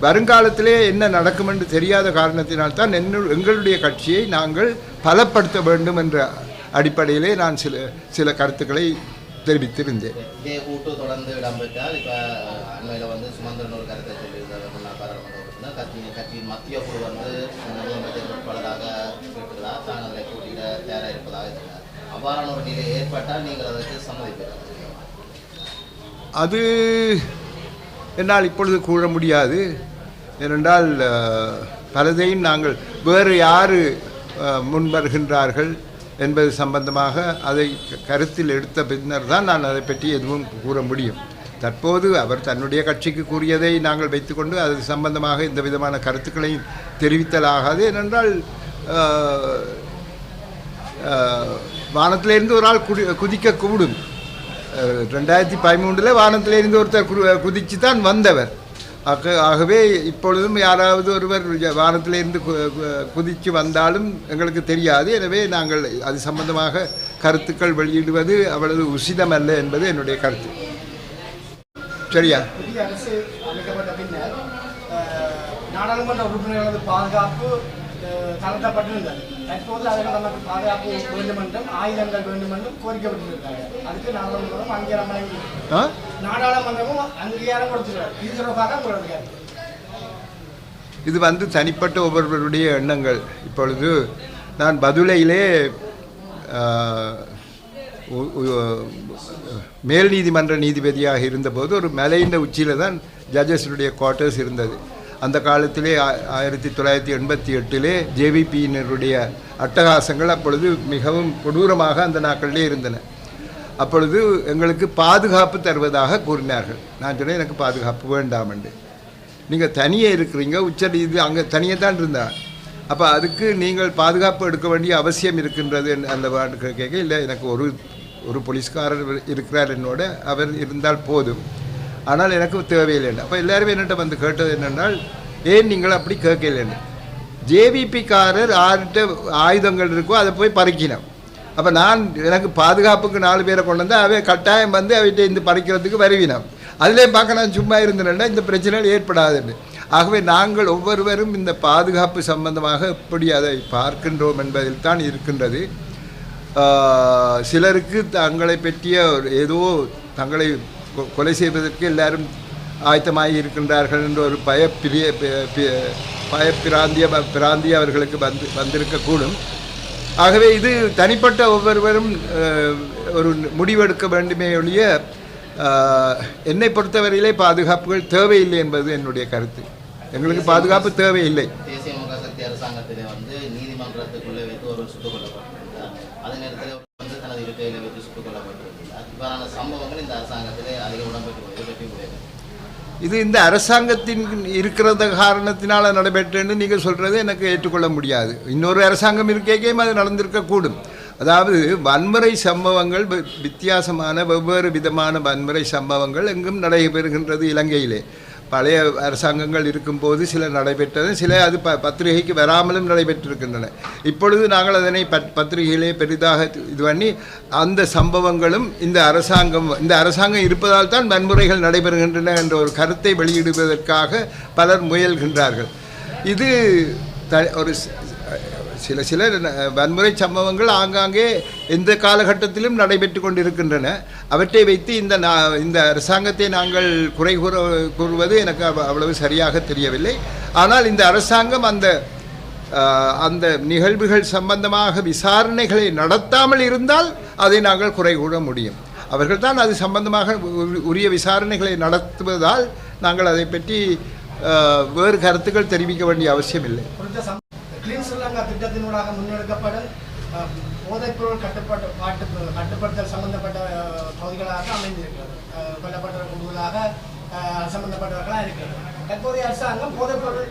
வருங்காலத்திலே என்ன நடக்கும் என்று தெரியாத காரணத்தினால்தான் எங்களுடைய கட்சியை நாங்கள் பலப்படுத்த வேண்டும் என்ற அடிப்படையிலே நான் சில கருத்துக்களை தெரிவித்திருந்தேன். இதே கூட்டு தொடர்ந்து இடம்பெற்றால் இப்போ அண்மையில் சுமந்திரன் ஒரு கருத்தை சொல்லியிருந்தார். கட்சியின் மத்திய குழு முதலமைச்சர் வேட்பாளராக கேட்கிறார், தான் அதில் கூட்டிட தயாராக இருப்பதாக இருக்கிறார். அவ்வாறான ஒரு நிலை ஏற்பட்டால் நீங்கள் அதற்கு சம்மதிப்பீர்கள்? அது என்னால் இப்பொழுது கூற முடியாது. ஏனென்றால் பலதையும் நாங்கள் வேறு யார் முன்வருகின்றார்கள் என்பது சம்பந்தமாக அதை கருத்தில் எடுத்த பின்னர் தான் நான் அதை பற்றி எதுவும் கூற முடியும். தற்போது அவர் தன்னுடைய கட்சிக்கு கூறியதை நாங்கள் வைத்துக்கொண்டு அது சம்பந்தமாக இந்த விதமான கருத்துக்களையும் தெரிவித்தலாகாது. ஏனென்றால் வானத்திலிருந்து ஒரு ஆள் குதிக்கக்கூடும். 2013 வானத்திலிருந்து ஒருத்தர் குதித்து தான் வந்தவர். ஆகவே இப்பொழுதும் யாராவது ஒருவர் வானத்திலிருந்து குதித்து வந்தாலும் எங்களுக்கு தெரியாது. எனவே நாங்கள் அது சம்பந்தமாக கருத்துக்கள் வெளியிடுவது அவ்வளவு உசிதமல்ல என்பது என்னுடைய கருத்து. சரியா? புதிய அரசு அமைக்கப்பட்ட பின்னர் நாடாளுமன்ற உறுப்பினர்களது பாதுகாப்பு தளர்த்தப்பட்டிருந்தது. தற்போது அதற்கு நமக்கு பாதுகாப்பு வேண்டும் என்றும் ஆயுதங்கள் வேண்டும் என்றும் கோரிக்கப்பட்டிருக்கிறாங்க. அதுக்கு நாடாளுமன்றமும் அங்கீகாரம் கொடுத்துருக்காரு. இது தொடர்பாக உங்களுக்கு இது தனிப்பட்ட ஒவ்வொருவருடைய எண்ணங்கள். இப்பொழுது நான் பதுளையிலே மேல் நீதிமன்ற நீதிபதியாக இருந்தபோது ஒரு மலையின் உச்சியில் தான் ஜட்ஜஸுடைய குவார்ட்டர்ஸ் இருந்தது. அந்த காலத்திலே 1988 ஜேவிபியினருடைய அட்டகாசங்கள் அப்பொழுது மிகவும் கொடூரமாக அந்த நாட்களிலே இருந்தன. அப்பொழுது எங்களுக்கு பாதுகாப்பு தருவதாக கூறினார்கள். நான் சொன்னேன், எனக்கு பாதுகாப்பு வேண்டாம் என்று. நீங்கள் தனியே இருக்கிறீங்க, உச்சநீதி அங்கே தனியே தான் இருந்தார். அப்போ அதுக்கு நீங்கள் பாதுகாப்பு எடுக்க வேண்டிய அவசியம் இருக்கின்றது அந்த வார்டு கேட்க, இல்லை எனக்கு ஒரு போலீஸ்காரர் இருக்கிறார் என்னோட, அவர் இருந்தால் போதும், ஆனால் எனக்கு தேவையில்லைன்னு. அப்போ எல்லாருமே என்னட்ட கேட்டது என்னென்னால், ஏன் நீங்கள் அப்படி கேட்கலன்னு. ஜேவிபிக்காரர் யார்கிட்ட ஆயுதங்கள் இருக்கோ அதை போய் பறிக்கணும். அப்போ எனக்கு பாதுகாப்புக்கு 4 பேரை கொண்டு வந்து அவை கட்டாயம் அவர்கிட்ட இந்த பறிக்கிறதுக்கு வருவினோம். அதிலே பார்க்க நான் சும்மா இருந்தேன்னா இந்த பிரச்சனைகள் ஏற்படாதுன்னு. ஆகவே நாங்கள் ஒவ்வொருவரும் இந்த பாதுகாப்பு சம்பந்தமாக எப்படி அதை பார்க்கின்றோம் என்பதில் தான் இருக்கின்றது. சிலருக்கு தங்களை பற்றிய ஏதோ தங்களை கொலை செய்வதற்கு எல்லாரும் ஆயத்தமாகி இருக்கின்றார்கள் என்ற ஒரு பிராந்தி அவர்களுக்கு வந்திருக்கக்கூடும். ஆகவே இது தனிப்பட்ட ஒவ்வொருவரும் ஒரு முடிவெடுக்க வேண்டுமே ஒழிய என்னை பொறுத்தவரையிலே பாதுகாப்புகள் தேவையில்லை என்பது என்னுடைய கருத்து. எங்களுக்கு பாதுகாப்பு தேவையில்லை. தேசிய மக்கள் சக்தி அரசாங்கத்திலே நீதிமன்றத்துக்குள்ளே வைத்து ஒரு சுட்டுக் கொல்லப்பட்டிருந்தார். அதே நேரத்தில் தனது இருக்கையில் வைத்து சுட்டுக் கொல்லப்பட்டிருந்தார். இவ்வாறான சம்பவங்கள் இந்த அரசாங்கத்திலே அதிக இடம்பெற்று இது இந்த அரசாங்கத்தின் இருக்கிறத காரணத்தினால நடைபெற்றேன்னு நீங்கள் சொல்கிறது எனக்கு ஏற்றுக்கொள்ள முடியாது. இன்னொரு அரசாங்கம் இருக்கையும் அது நடந்திருக்கக்கூடும். அதாவது வன்முறை சம்பவங்கள் வித்தியாசமான வெவ்வேறு விதமான வன்முறை சம்பவங்கள் எங்கும் நடைபெறுகின்றது. இலங்கையிலே பழைய அரசாங்கங்கள் இருக்கும்போது சில நடைபெற்றது, சில அது பத்திரிகைக்கு வராமலும் நடைபெற்றிருக்கின்றன. இப்பொழுது நாங்கள் அதனை பத்திரிகையிலே பெரிதாக இது பண்ணி அந்த சம்பவங்களும் இந்த அரசாங்கம் இருப்பதால் தான் வன்முறைகள் நடைபெறுகின்றன என்ற ஒரு கருத்தை வெளியிடுவதற்காக பலர் முயல்கின்றார்கள். இது ஒரு சில வன்முறை சம்பவங்கள் ஆங்காங்கே எந்த காலகட்டத்திலும் நடைபெற்று கொண்டிருக்கின்றன. அவற்றை வைத்து இந்த அரசாங்கத்தை நாங்கள் குறை கூறுவது எனக்கு அவ்வளவு சரியாக தெரியவில்லை. ஆனால் இந்த அரசாங்கம் அந்த அந்த நிகழ்வுகள் சம்பந்தமாக விசாரணைகளை நடத்தாமல் இருந்தால் அதை நாங்கள் குறை கூற முடியும். அவர்கள் தான் அது சம்பந்தமாக உரிய விசாரணைகளை நடத்துவதால் நாங்கள் அதை பற்றி வேறு கருத்துக்கள் தெரிவிக்க வேண்டிய அவசியம் இல்லை. கிளீன் ஸ்ரீலங்கா திட்டத்தினூடாக முன்னெடுக்கப்படும் போதைப்பொருள் கட்டுப்படுத்தல் சம்பந்தப்பட்ட பகுதிகளாக அமைந்திருக்கிறது. கொல்லப்பட்ட குழுக்களாக சம்பந்தப்பட்டவர்களாக இருக்கிறது. தற்போதைய அரசாங்கம் போதைப்பொருள்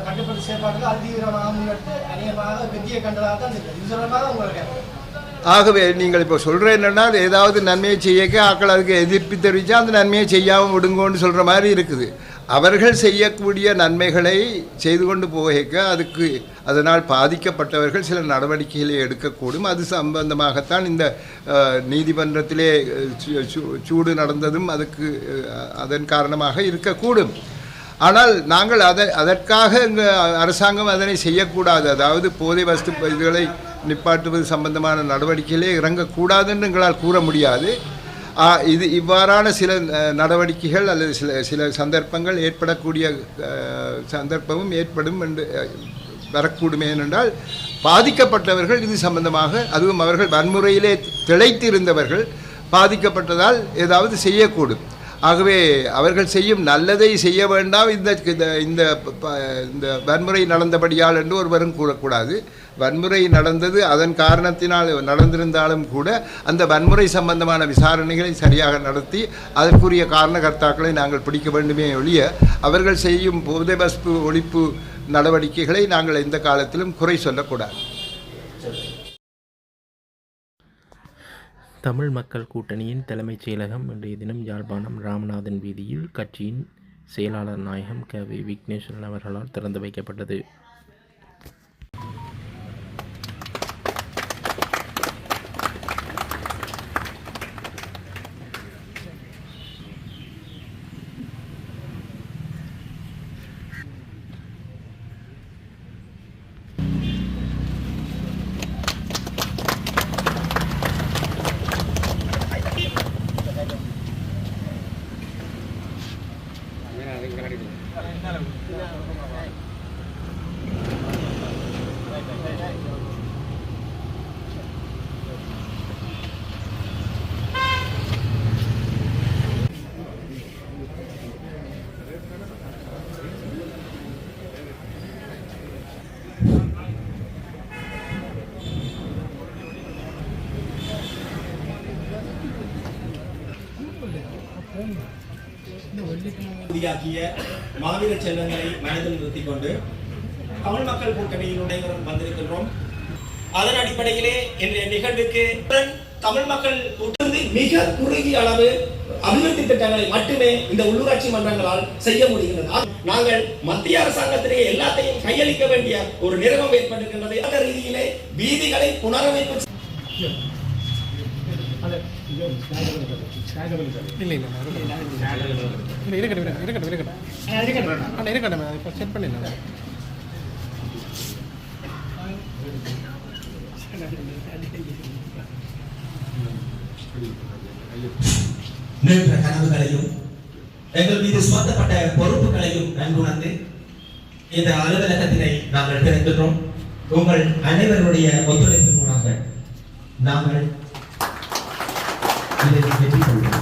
கட்டுப்படுத்த செயற்பாடுகள் அதிதீவிரமாக முன்னெடுத்து அநேகமாக வெற்றியை கண்டதாக தான் இருக்கிறது. இது தொடர்பாக உங்களுக்கு ஆகவே நீங்கள் இப்போ சொல்கிற என்னென்னா ஏதாவது நன்மையை செய்யக்க ஆக்கள் அதுக்கு எதிர்ப்பு தெரிவித்தா அந்த நன்மையை செய்யாமல் விடுங்கன்னு சொல்கிற மாதிரி இருக்குது. அவர்கள் செய்யக்கூடிய நன்மைகளை செய்து கொண்டு போக அதுக்கு அதனால் பாதிக்கப்பட்டவர்கள் சில நடவடிக்கைகளை எடுக்கக்கூடும். அது சம்பந்தமாகத்தான் இந்த நீதிமன்றத்திலே சூடு நடந்ததும் அதுக்கு அதன் காரணமாக இருக்கக்கூடும். ஆனால் நாங்கள் அதற்காக அரசாங்கம் அதனை செய்யக்கூடாது. அதாவது போதை வஸ்து இதுகளை நிப்பாட்டுவது சம்பந்தமான நடவடிக்கைகளே இறங்கக்கூடாதுன்னு எங்களால் கூற முடியாது. இது இவ்வாறான சில நடவடிக்கைகள் அல்லது சில சந்தர்ப்பங்கள் ஏற்படக்கூடிய சந்தர்ப்பமும் ஏற்படும் என்று வரக்கூடுமே என்றால் பாதிக்கப்பட்டவர்கள் இது சம்பந்தமாக, அதுவும் அவர்கள் வன்முறையிலே திளைத்திருந்தவர்கள் பாதிக்கப்பட்டதால் ஏதாவது செய்யக்கூடும். ஆகவே அவர்கள் செய்யும் நல்லதை செய்ய வேண்டாம், இந்த வன்முறை நடந்தபடியால் என்று ஒருவரும் கூறக்கூடாது. வன்முறை நடந்தது அதன் காரணத்தினால் நடந்திருந்தாலும் கூட அந்த வன்முறை சம்பந்தமான விசாரணைகளை சரியாக நடத்தி அதற்குரிய காரணகர்த்தாக்களை நாங்கள் பிடிக்க வேண்டுமே ஒழிய அவர்கள் செய்யும் போதை வஸ்து ஒழிப்பு நடவடிக்கைகளை நாங்கள் எந்த காலத்திலும் குறை சொல்லக்கூடாது. தமிழ் மக்கள் கூட்டணியின் தலைமைச் செயலகம் இன்றைய தினம் யாழ்ப்பாணம் ராமநாதன் வீதியில் கட்சியின் செயலாளர் நாயகம் க.வி. விக்னேஸ்வரன் அவர்களால் திறந்து வைக்கப்பட்டது. உறுதியாக்கிய மாவீர செல்வங்களை மனதில் நிறுத்திக் கொண்டு தமிழ் மக்கள் கூட்டணியினுடைய வந்திருக்கின்றோம். அதன் அடிப்படையிலே இன்றைய நிகழ்வுக்கு தமிழ் மக்கள் கூட்டணி மிக குறுகிய அளவு அபிவிருத்தி திட்டங்களை மட்டுமே இந்த உள்ளூராட்சி மன்றங்களால் செய்ய முடிகின்றது. நாங்கள் மத்திய அரசாங்கத்திலேயே எல்லாத்தையும் கையளிக்க வேண்டிய ஒரு நிறுவனம் ஏற்பட்டிருக்கின்றது. அந்த ரீதியிலே வீதிகளை புனரமைப்பு நின்ற கனவுகளையும் எங்கள் மீது சுமத்தப்பட்ட பொறுப்புகளையும் நன்குணர்ந்து இந்த அலுவலகத்தினை நாங்கள் திறந்துள்ளோம். உங்கள் அனைவருடைய ஒத்துழைப்பின் மூலமாக நாங்கள் இதை வெற்றி கொள்வோம்.